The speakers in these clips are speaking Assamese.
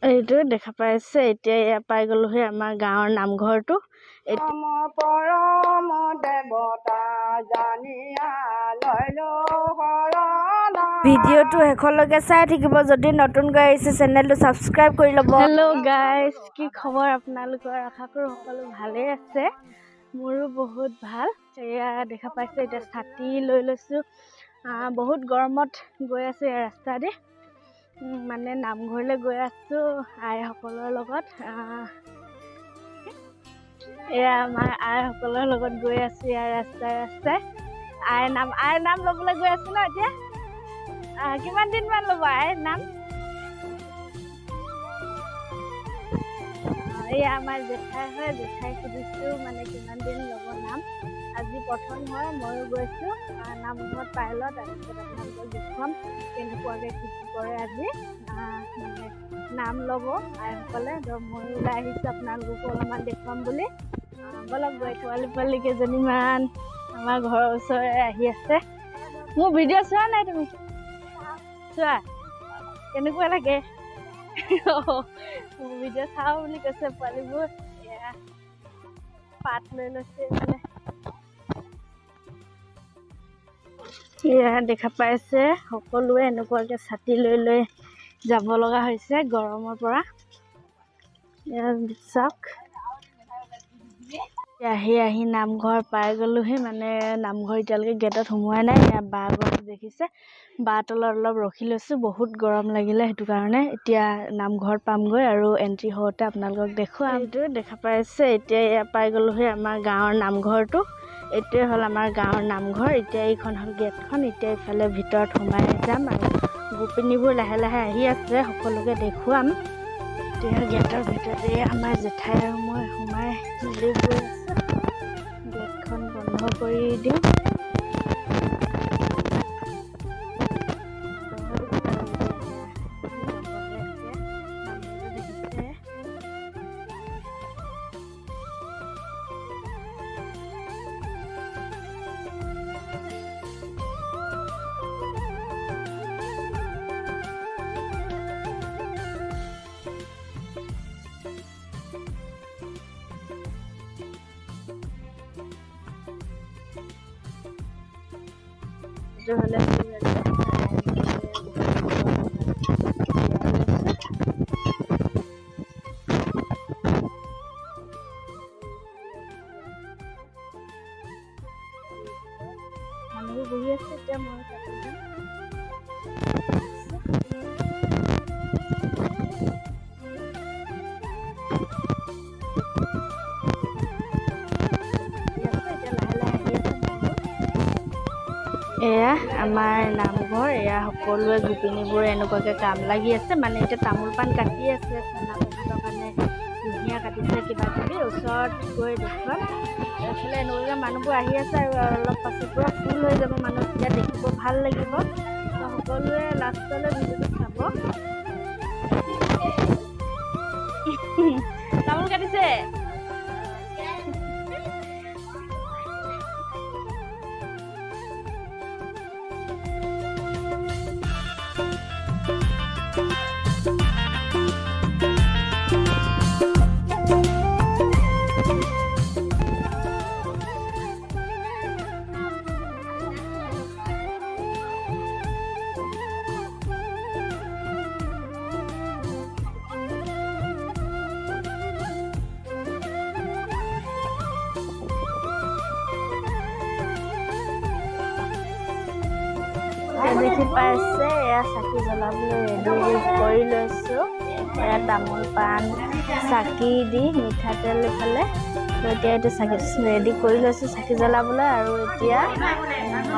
এইটো দেখা পাইছে এতিয়া এয়া পাই গ'লোহি আমাৰ গাঁৱৰ নামঘৰটো। পৰম দেৱতা জানিয়া লৈলো ভিডিঅ'টো শেষলৈকে চাই থাকিব। যদি নতুনকৈ আহিছে চেনেলটো ছাবস্ক্ৰাইব কৰি ল'ব। হেল্ল' গাইজ, কি খবৰ আপোনালোকৰ? আশা কৰোঁ সকলো ভালেই আছে। মোৰো বহুত ভাল। এয়া দেখা পাইছে এতিয়া ছাতি লৈ লৈছোঁ। বহুত গৰমত গৈ আছোঁ এই ৰাস্তা দি, মানে নামঘৰলৈ গৈ আছোঁ আইসকলৰ লগত। এয়া আমাৰ আইসকলৰ লগত গৈ আছোঁ ইয়াৰ ৰাস্তাই ৰাস্তাই। আইৰ নাম ল'বলৈ গৈ আছোঁ ন এতিয়া। কিমান দিনমান ল'ব আইৰ নাম? এয়া আমাৰ জেঠাই হয়, জেঠাই সুধিছোঁ মানে কিমান দিন ল'ব নাম। আজি প্ৰথম হয়, ময়ো গৈছোঁ নামঘৰত পাই লওঁ, তাৰপিছত আপোনালোকক দেখুৱাম কেনেকুৱাকৈ কি কৰে আজি মানে নাম ল'ব আইসকলে। ময়ো ওলাই আহিছোঁ আপোনালোককো অলপমান দেখুৱাম বুলি। বলক গৈ পোৱালি কেইজনীমান আমাৰ ঘৰৰ ওচৰৰে আহি আছে। মোৰ ভিডিঅ' চোৱা নাই তুমি? চোৱা, কেনেকুৱা লাগে? মোৰ ভিডিঅ' চাওঁ বুলি কৈছে পোৱালিবোৰ। এয়া পাত লৈ লৈছে মানে। এয়া দেখা পাইছে সকলোৱে এনেকুৱাকৈ ছাতি লৈ লৈ যাব লগা হৈছে গৰমৰ পৰা। চাওক, আহি নামঘৰ পাই গ'লোহি। মানে নামঘৰ এতিয়ালৈকে গেটত সোমোৱাই নাই। এয়া বাঁহ গছ দেখিছে, বাঁহ তলত অলপ ৰখি লৈছোঁ, বহুত গৰম লাগিলে সেইটো কাৰণে। এতিয়া নামঘৰত পামগৈ আৰু এণ্ট্ৰি হওঁতে আপোনালোকক দেখুৱাম। এইটো দেখা পাইছে এতিয়া এয়া পাই গ'লোহি আমাৰ গাঁৱৰ নামঘৰটো। এইটোৱে হ'ল আমাৰ গাঁৱৰ নামঘৰ। এতিয়া এইখন হ'ল গেটখন। এতিয়া এইফালে ভিতৰত সোমাই যাম আৰু গোপিনীবোৰ লাহে লাহে আহি আছে, সকলোকে দেখুৱাম। এতিয়া গেটৰ ভিতৰতে আমাৰ জেঠাই আৰু মই সোমাই মেলি গৈ আছোঁ। গেটখন বন্ধ কৰি দিওঁ। হ'লে মানুহবোৰ বহি আছে। এতিয়া মই এয়া আমাৰ নামঘৰ। এয়া সকলোৱে গোপিনীবোৰ এনেকুৱাকৈ কাম লাগি আছে, মানে এতিয়া তামোল পাণ কাটি আছে। চানা প্ৰসাদৰ কাৰণে ধুনীয়া কাটিছে কিবা কিবি। ওচৰত গৈ দেখুৱাম। এইফালে এনেকুৱাকৈ মানুহবোৰ আহি আছে আৰু অলপ পাছত পূৰা ফুল হৈ যাব মানুহ, তেতিয়া দেখিব ভাল লাগিব। সকলোৱে লাষ্টলৈ ভিডিঅ'টো চাব। তামোল কাটিছে। দেখি পাইছে এয়া চাকি জ্বলাবলৈ ৰেডি কৰি লৈছোঁ। এয়া তামোল পাণ চাকি দি মিঠাতেল এইফালে। এতিয়া এইটো চাকি ৰেডি কৰি লৈছোঁ চাকি জ্বলাবলৈ। আৰু এতিয়া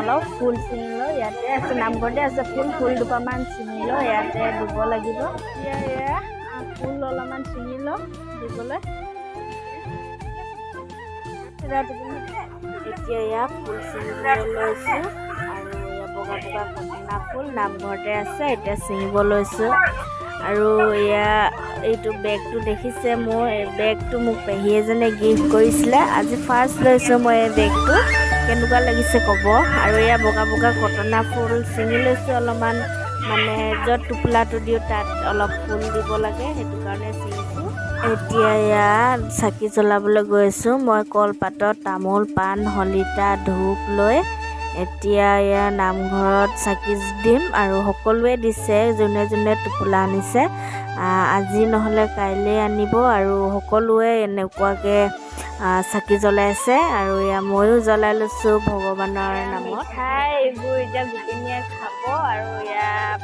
অলপ ফুল ছিঙি লওঁ। ইয়াতে আছে, নামঘৰতে আছে ফুল দুপামান ছিঙি লওঁ, ইয়াতে দিব লাগিব। এতিয়া এয়া ফুল অলপমান ছিঙি লওঁ দিবলৈ। এতিয়া এয়া ফুল ছিঙিবলৈ লৈছোঁ আৰু বগা কটনা ফুল নামঘৰতে আছে, এতিয়া ছিঙিব লৈছোঁ। আৰু এয়া এইটো বেগটো দেখিছে, মোৰ এই বেগটো মোক পেহী এজনে গিফ্ট কৰিছিলে। আজি ফাৰ্ষ্ট লৈছোঁ মই এই বেগটো, কেনেকুৱা লাগিছে ক'ব। আৰু এয়া বগা কটনা ফুল ছিঙি লৈছোঁ অলপমান মানে য'ত টোপোলাটো দিওঁ তাত অলপ ফুল দিব লাগে, সেইটো কাৰণে ছিঙিছোঁ। এতিয়া ইয়াত চাকি জ্বলাবলৈ গৈছোঁ। মই কলপাতত তামোল পাণ শলিতা ধূপ লৈ এতিয়া ইয়াৰ নামঘৰত চাকি দিম আৰু সকলোৱে দিছে, যোনে যোনে টোপোলা আনিছে। আজি নহ'লে কাইলৈ আনিব আৰু সকলোৱে এনেকুৱাকৈ চাকি জ্বলাইছে আৰু ময়ো জ্বলাই লৈছোঁ ভগৱানৰ নামত। এইবোৰ এতিয়া গোপিনীয়ে খাব আৰু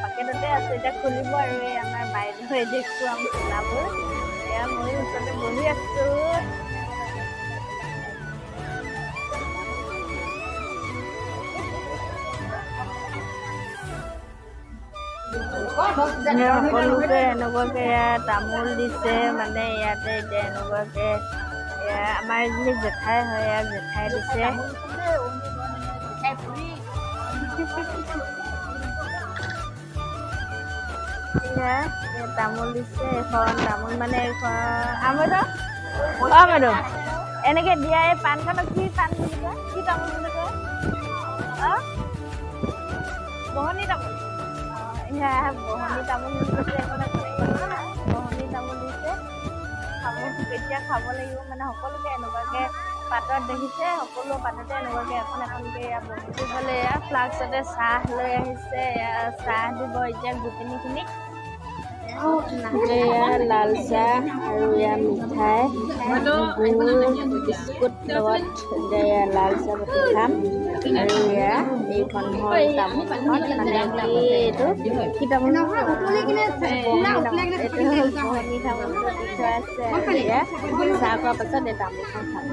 পাকেটতে আছে, এতিয়া খুলিব আৰু আমাৰ বাইদেৱে দেখুৱাম চোলাবোৰ। ময়ো ওচৰতে বহি আছোঁ। সকলোকে এনেকুৱাকৈ তামোল দিছে, মানে ইয়াতে এতিয়া এনেকুৱাকৈ আমাৰ এজনী জেঠাই হয়, জেঠাই দিছে। তামোল দিছে, এখন তামোল মানে বাইদেউ এনেকে দিয়া এই পাণখনক কি পাণ বুলি কয়, কি তামোল বুলি কয়? বহনি তামোল। বহনি তামোল দিছে, বহনি তামোল দিছে। এতিয়া খাব লাগিব, মানে সকলোকে এনেকুৱাকে পাতত দেখিছে, সকলো পাততে এনেকুৱাকে এখন এখনকে বহি হ'লে ফ্লাক্সতে চাহ লৈ আহিছে, চাহ দিব এতিয়া গোপিনীখিনিক। লাল চাহ আৰু মিঠাই গুৰ বিস্কুট লগত লাল চাহ পাতি খাম। আৰু এইখন হ'ল তামোলখন, মানে এইটো কি তামোল, এইটো হ'ল বহনি তামোলটো দি থোৱা আছে। চাহ খোৱাৰ পাছত এই তামোলখন খাম।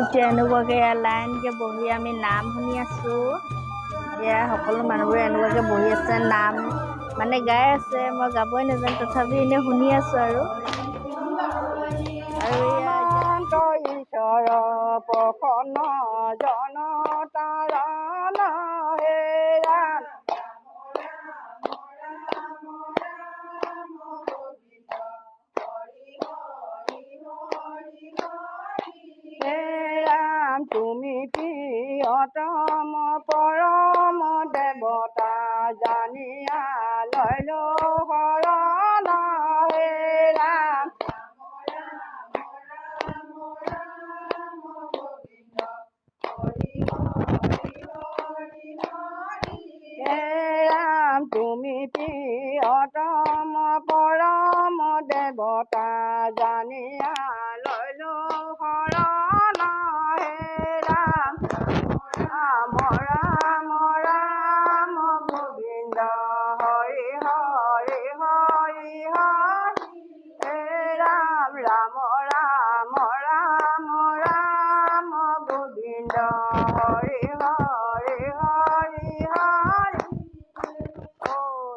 এতিয়া এনেকুৱাকৈ লাইনকৈ বহি আমি নাম শুনি আছোঁ। সকলো মানুহবোৰে এনেকুৱাকৈ বহি আছে, নাম মানে গাই আছে। মই গাবই নাজানো, তথাপি এনেই শুনি আছোঁ আৰু তুমি প্ৰিয়তম পৰম দেৱতা জানিয়া লৈলো শৰণ হে ৰাম। তুমি প্ৰিয়তম পৰম দেৱতা জানিয়া লৈলো শৰণ হে ৰাম। ৰাম ৰাম ৰাম গোবিন্দ হৰি হৰি হৰি হৰি হে ৰাম। ৰাম ৰাম ৰাম ৰাম গোবিন্দ হৰি হৰি হৰি হৰি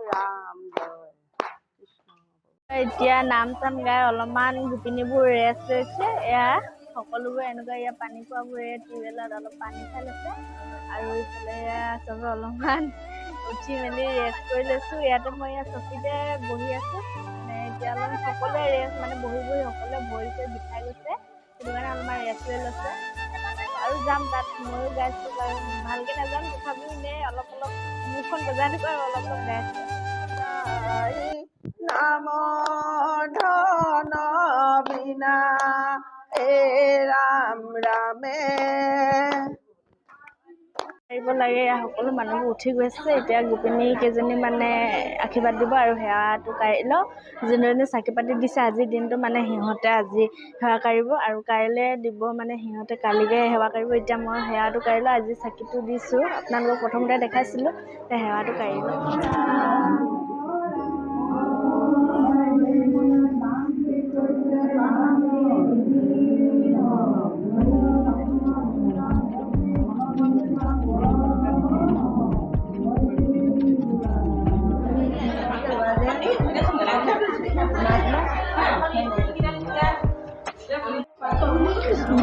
ৰাম। এতিয়া নাম চাম গাই অলপমান গোপিনীবোৰ ৰেষ্ট লৈছে। সকলোবোৰ এনেকুৱা পানী খোৱাবোৰে টিউবেলত অলপ পানী খাই লৈছে আৰু ইফালে চবে অলপমান উঠি মেলি ৰেষ্ট কৰি লৈছোঁ। ইয়াতে মই চকীতে বহি আছোঁ, মানে এতিয়া অলপ সকলোৱে ৰেষ্ট, মানে বহি বহি সকলোৱে ভৰি চৰি বিষাই গৈছে, সেইটো কাৰণে অলপমান ৰেষ্ট লৈ লৈছে। আৰু যাম তাত, ময়ো গাইছোঁ বাৰু, ভালকৈ নাজানো, তথাপিও এনেই অলপ অলপ মুখখন বজাই দিছোঁ আৰু অলপ অলপ গাইছোঁ। নাম ধন বিনা এ ৰাম ৰামে পাৰিব লাগে। সকলো মানুহবোৰ উঠি গৈছে, এতিয়া গোপিনী কেইজনী মানে আশীৰ্বাদ দিব আৰু সেৱাটো কাঢ়িলেও যোনে যোনে চাকি পাতি দিছে আজিৰ দিনটো, মানে সিহঁতে আজি সেৱা কাঢ়িব আৰু কাইলৈ দিব, মানে সিহঁতে কালিকৈ সেৱা কাঢ়িব। এতিয়া মই সেৱাটো কাঢ়িলোঁ, আজি চাকিটো দিছোঁ, আপোনালোকক প্ৰথমতে দেখাইছিলোঁ, সেৱাটো কাঢ়িলোঁ।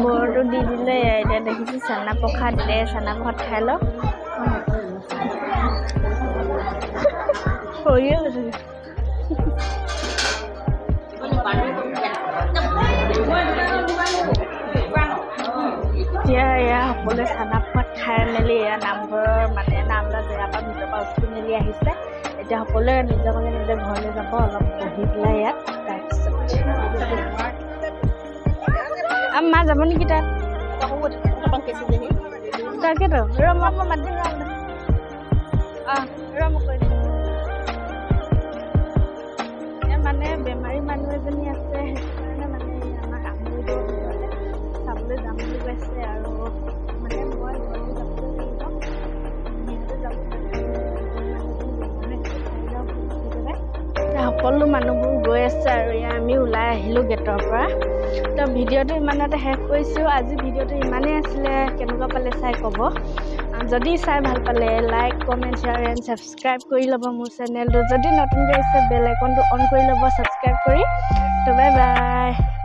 বৰটো দি দিলে, এতিয়া দেখিছোঁ চানা প্ৰসাদ দিলে, চানা প্ৰসাদ খাই লওক। সৰিয়ে গৈছে। সকলোৱে চানা ভাত খাই মেলি নামঘৰৰ মানে নামঘৰ জেগাৰ পৰা ভিতৰৰ পৰা উঠি মেলি আহিছে। এতিয়া সকলোৱে নিজৰ মানে নিজৰ ঘৰলৈ যাব অলপ বহি পেলাই ইয়াত। তাৰপিছত মা যাব নেকি তাত? তাকেতো মই মাতি যাম। মই কৈ দিম। মানে বেমাৰী মানুহ এজনী আছে, সেইটো কাৰণে মানে আমাক আমুৰিদেউ ঘৰতে চাবলৈ যাম বুলি কৈছে। আৰু মানে মই ঘৰলৈ যাবলৈ লাগিব, সিহঁতে যাব সকলো মানুহবোৰ গৈ আছে আৰু আমি ওলাই আহিলোঁ গেটৰ পৰা। তো ভিডিঅ'টো ইমানতে শেষ কৰিছোঁ। আজি ভিডিঅ'টো ইমানেই আছিলে, কেনেকুৱা পালে চাই ক'ব। যদি চাই ভাল পালে like comment share and subscribe কৰি ল'ব মোৰ চেনেলটো। যদি নতুনকৈ আহিছে বেল আইকনটো অন কৰি ল'ব ছাবস্ক্ৰাইব কৰি। তো বাই বাই।